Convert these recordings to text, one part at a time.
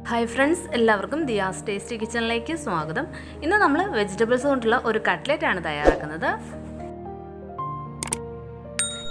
Hi friends, എല്ലാവർക്കും Diaz tasty കിച്ചണിലേക്ക് സ്വാഗതം. ഇന്ന് നമ്മൾ വെജിറ്റബിൾസ് കൊണ്ടുള്ള ഒരു കട്ട്ലറ്റ് ആണ് തയ്യാറാക്കുന്നത്.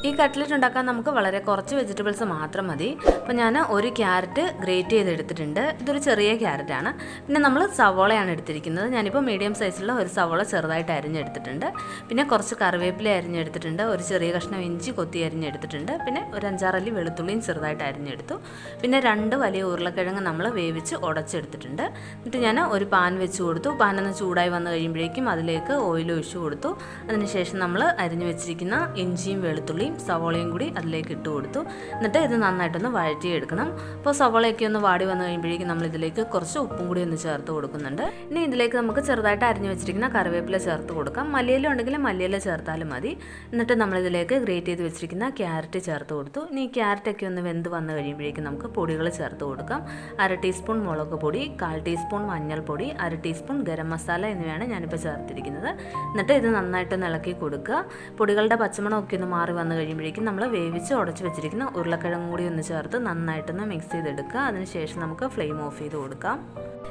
ഈ കട്ട്ലറ്റ് ഉണ്ടാക്കാൻ നമുക്ക് വളരെ കുറച്ച് വെജിറ്റബിൾസ് മാത്രം മതി. അപ്പോൾ ഞാൻ ഒരു ക്യാരറ്റ് ഗ്രേറ്റ് ചെയ്തെടുത്തിട്ടുണ്ട്. ഇതൊരു ചെറിയ ക്യാരറ്റാണ്. പിന്നെ നമ്മൾ സവോളയാണ് എടുത്തിരിക്കുന്നത്. ഞാനിപ്പോൾ മീഡിയം സൈസിലുള്ള ഒരു സവോള ചെറുതായിട്ട് അരിഞ്ഞെടുത്തിട്ടുണ്ട്. പിന്നെ കുറച്ച് കറിവേപ്പില അരിഞ്ഞെടുത്തിട്ടുണ്ട്. ഒരു ചെറിയ കഷ്ണം ഇഞ്ചി കൊത്തി അരിഞ്ഞെടുത്തിട്ടുണ്ട്. പിന്നെ ഒരു 5-6 അല്ലി വെളുത്തുള്ളിയും ചെറുതായിട്ട് അരിഞ്ഞെടുത്തു. പിന്നെ 2 വലിയ ഉരുളക്കിഴങ്ങ് നമ്മൾ വേവിച്ച് ഉടച്ചെടുത്തിട്ടുണ്ട്. എന്നിട്ട് ഞാൻ ഒരു പാൻ വെച്ച് കൊടുത്തു. പാനൊന്ന് ചൂടായി വന്നു കഴിയുമ്പോഴേക്കും അതിലേക്ക് ഓയിൽ ഒഴിച്ചു കൊടുത്തു. അതിനുശേഷം നമ്മൾ അരിഞ്ഞു വെച്ചിരിക്കുന്ന ഇഞ്ചിയും വെളുത്തുള്ളിയും സവോളയും കൂടി അതിലേക്ക് ഇട്ട് കൊടുത്തു. എന്നിട്ട് ഇത് നന്നായിട്ടൊന്ന് വഴറ്റിയെടുക്കണം. അപ്പോൾ സവോളയൊക്കെ ഒന്ന് വാടി വന്നു കഴിയുമ്പോഴേക്കും നമ്മൾ ഇതിലേക്ക് കുറച്ച് ഉപ്പും കൂടി ഒന്ന് ചേർത്ത് കൊടുക്കുന്നുണ്ട്. ഇനി ഇതിലേക്ക് നമുക്ക് ചെറുതായിട്ട് അരിഞ്ഞു വെച്ചിരിക്കുന്ന കറിവേപ്പില ചേർത്ത് കൊടുക്കാം. മല്ലിയില ഉണ്ടെങ്കിൽ മല്ലിയില ചേർത്താലും മതി. എന്നിട്ട് നമ്മളിതിലേക്ക് ഗ്രേറ്റ് ചെയ്ത് വെച്ചിരിക്കുന്ന ക്യാരറ്റ് ചേർത്ത് കൊടുത്തു. ഇനി ഈ ക്യാരറ്റൊക്കെ ഒന്ന് വെന്ത് വന്നു കഴിയുമ്പോഴേക്കും നമുക്ക് പൊടികൾ ചേർത്ത് കൊടുക്കാം. 1/2 ടീസ്പൂൺ മുളക് പൊടി, 1/4 ടീസ്പൂൺ മഞ്ഞൾപ്പൊടി, 1/2 ടീസ്പൂൺ ഗരം മസാല എന്നിവയാണ് ഞാനിപ്പോൾ ചേർത്തിരിക്കുന്നത്. എന്നിട്ട് ഇത് നന്നായിട്ടൊന്ന് ഇളക്കി കൊടുക്കുക. പൊടികളുടെ പച്ചമണമൊക്കെ ഒന്ന് മാറി വന്നു കഴിയുമ്പോഴേക്കും നമ്മൾ വേവിച്ച് ഉടച്ച് വെച്ചിരിക്കുന്ന ഉരുളക്കിഴങ്ങും കൂടി ഒന്ന് ചേർത്ത് നന്നായിട്ടൊന്ന് മിക്സ് ചെയ്തെടുക്കുക. അതിനുശേഷം നമുക്ക് ഫ്ലെയിം ഓഫ് ചെയ്ത് കൊടുക്കാം.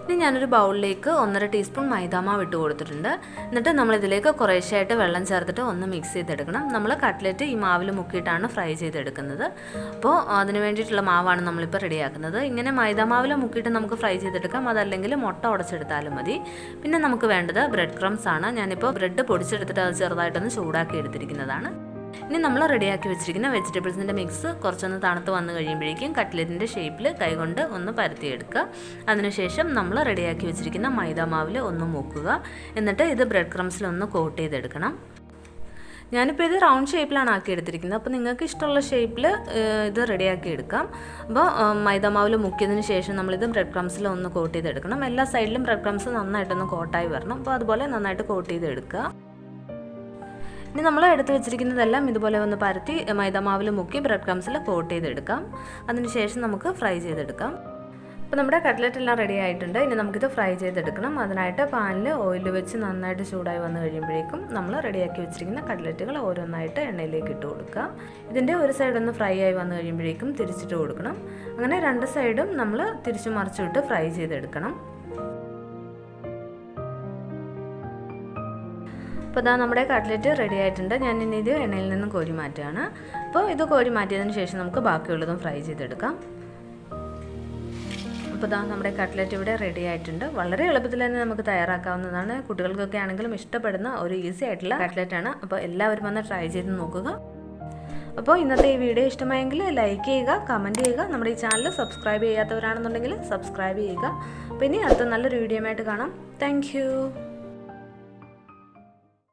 ഇനി ഞാനൊരു ബൗളിലേക്ക് 1/2 ടീസ്പൂൺ മൈദാമാവ് ഇട്ട് കൊടുത്തിട്ടുണ്ട്. എന്നിട്ട് നമ്മളിതിലേക്ക് കുറേശ്ശായിട്ട് വെള്ളം ചേർത്തിട്ട് ഒന്ന് മിക്സ് ചെയ്തെടുക്കണം. നമ്മൾ കട്ട്ലറ്റ് ഈ മാവിൽ മുക്കിയിട്ടാണ് ഫ്രൈ ചെയ്തെടുക്കുന്നത്. അപ്പോൾ അതിന് വേണ്ടിയിട്ടുള്ള മാവാണ് നമ്മളിപ്പോൾ റെഡിയാക്കുന്നത്. ഇങ്ങനെ മൈദാമാവിൽ മുക്കിയിട്ട് നമുക്ക് ഫ്രൈ ചെയ്തെടുക്കാം. അതല്ലെങ്കിൽ മുട്ട ഉടച്ചെടുത്താലും മതി. പിന്നെ നമുക്ക് വേണ്ടത് ബ്രെഡ് ക്രംസ് ആണ്. ഞാനിപ്പോൾ ബ്രെഡ് പൊടിച്ചെടുത്തിട്ട് അത് ചെറുതായിട്ടൊന്ന് ചൂടാക്കി എടുത്തിരിക്കുന്നതാണ്. ഇനി നമ്മൾ റെഡിയാക്കി വെച്ചിരിക്കുന്ന വെജിറ്റബിൾസിൻ്റെ മിക്സ് കുറച്ചൊന്ന് തണുത്ത് വന്നു കഴിയുമ്പോഴേക്കും കട്ട്ലറ്റിൻ്റെ ഷേപ്പിൽ കൈകൊണ്ട് ഒന്ന് പരത്തിയെടുക്കുക. അതിനുശേഷം നമ്മൾ റെഡിയാക്കി വെച്ചിരിക്കുന്ന മൈദാമാവിൽ ഒന്ന് മുക്കുക. എന്നിട്ട് ഇത് ബ്രെഡ് ക്രംസിലൊന്ന് കോട്ട് ചെയ്തെടുക്കണം. ഞാനിപ്പോൾ ഇത് റൗണ്ട് ഷേപ്പിലാണ് ആക്കിയെടുത്തിരിക്കുന്നത്. അപ്പോൾ നിങ്ങൾക്ക് ഇഷ്ടമുള്ള ഷേപ്പിൽ ഇത് റെഡിയാക്കി എടുക്കാം. അപ്പോൾ മൈദാമാവിൽ മുക്കിയതിന് ശേഷം നമ്മളിത് ബ്രെഡ് ക്രംസിൽ ഒന്ന് കോട്ട് ചെയ്തെടുക്കണം. എല്ലാ സൈഡിലും ബ്രെഡ് ക്രംസ് നന്നായിട്ടൊന്ന് കോട്ടായി വരണം. അപ്പോൾ അതുപോലെ നന്നായിട്ട് കോട്ട് ചെയ്തെടുക്കുക. ഇനി നമ്മൾ എടുത്ത് വെച്ചിരിക്കുന്നതെല്ലാം ഇതുപോലെ ഒന്ന് പരത്തി മൈദാമാവിൽ മുക്കി ബ്രെഡ് ക്രംസിൽ കോട്ട് ചെയ്തെടുക്കാം. അതിനുശേഷം നമുക്ക് ഫ്രൈ ചെയ്തെടുക്കാം. അപ്പോൾ നമ്മുടെ കട്ട്ലറ്റ് എല്ലാം റെഡി ആയിട്ടുണ്ട്. ഇനി നമുക്കിത് ഫ്രൈ ചെയ്തെടുക്കണം. അതിനായിട്ട് പാനിൽ ഓയിൽ വെച്ച് നന്നായിട്ട് ചൂടായി വന്നു കഴിയുമ്പോഴേക്കും നമ്മൾ റെഡിയാക്കി വെച്ചിരിക്കുന്ന കട്ട്ലറ്റുകൾ ഓരോന്നായിട്ട് എണ്ണയിലേക്ക് ഇട്ട് കൊടുക്കുക. ഇതിൻ്റെ ഒരു സൈഡ് ഒന്ന് ഫ്രൈ ആയി വന്നു കഴിയുമ്പോഴേക്കും തിരിച്ചിട്ട് കൊടുക്കണം. അങ്ങനെ 2 സൈഡും നമ്മൾ തിരിച്ചു മറിച്ചിട്ട് ഫ്രൈ ചെയ്തെടുക്കണം. അപ്പോൾ ഇതാ നമ്മുടെ കട്ട്ലറ്റ് റെഡി ആയിട്ടുണ്ട്. ഞാൻ ഇനി ഇത് എണ്ണയിൽ നിന്നും കോരി മാറ്റുകയാണ്. അപ്പോൾ ഇത് കോരി മാറ്റിയതിന് ശേഷം നമുക്ക് ബാക്കിയുള്ളതും ഫ്രൈ ചെയ്തെടുക്കാം. അപ്പോൾ ഇതാ നമ്മുടെ കട്ട്ലറ്റ് ഇവിടെ റെഡി ആയിട്ടുണ്ട്. വളരെ എളുപ്പത്തിൽ തന്നെ നമുക്ക് തയ്യാറാക്കാവുന്നതാണ്. കുട്ടികൾക്കൊക്കെ ആണെങ്കിലും ഇഷ്ടപ്പെടുന്ന ഒരു ഈസി ആയിട്ടുള്ള കട്ട്ലറ്റാണ്. അപ്പോൾ എല്ലാവരും വന്ന് ട്രൈ ചെയ്ത് നോക്കുക. അപ്പോൾ ഇന്നത്തെ ഈ വീഡിയോ ഇഷ്ടമായെങ്കിൽ ലൈക്ക് ചെയ്യുക, കമൻറ്റ് ചെയ്യുക. നമ്മുടെ ഈ ചാനൽ സബ്സ്ക്രൈബ് ചെയ്യാത്തവരാണെന്നുണ്ടെങ്കിൽ സബ്സ്ക്രൈബ് ചെയ്യുക. അപ്പോൾ ഇനി അടുത്ത നല്ലൊരു വീഡിയോ ആയിട്ട് കാണാം. താങ്ക്